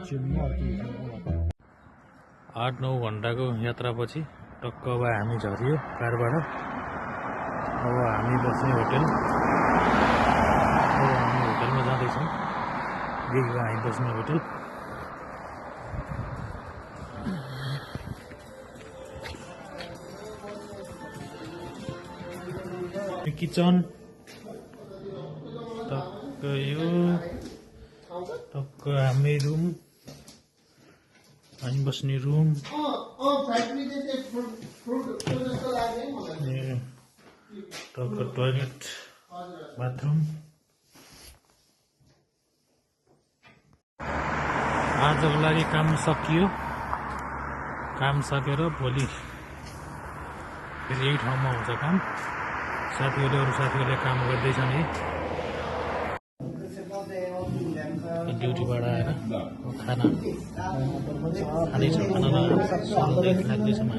8-9 घण्टाको यात्रापछि टक्क अब हामी झरियो कारबाट। अब हामी बस्ने होटल, अब हामी होटलमा जाँदैछौँ। देखियो हामी बस्ने होटल। किचन टक्क यो, टक्क हामी रुम, हामी बस्ने रुम, टक्क टोयलेट बाथरुम। आजको लागि काम सकियो। काम सकेर भोलि फेरि यही ठाउँमा हुन्छ काम। साथीहरूले अरू साथीहरूले काम गर्दैछन् है। ड्युटीबाट आएर खाना खाँदैछौँ। खाना लाग्दैछौँ हामी।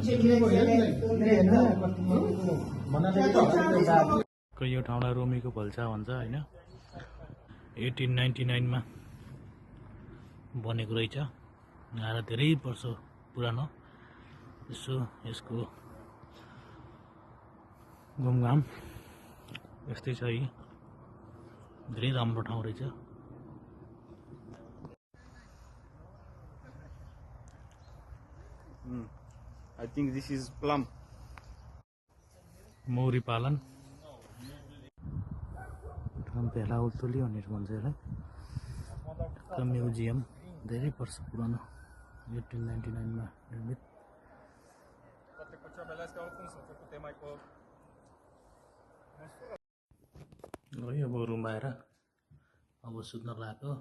यो ठाउँलाई रोमीको भल्छा भन्छ होइन। 1899 मा बनेको रहेछ। यहाँ धेरै वर्ष पुरानो। यसो यसको घुमघाम यस्तै छ। यी धेरै राम्रो ठाउँ रहेछ। I think this is plum. मौरी पालन भेला उल्तुली भनेर भन्छ यसलाई। म्युजियम धेरै वर्ष पुरानो, 1899 मा निर्मित। अब रुम आएर अब सुत्न लाग्यो।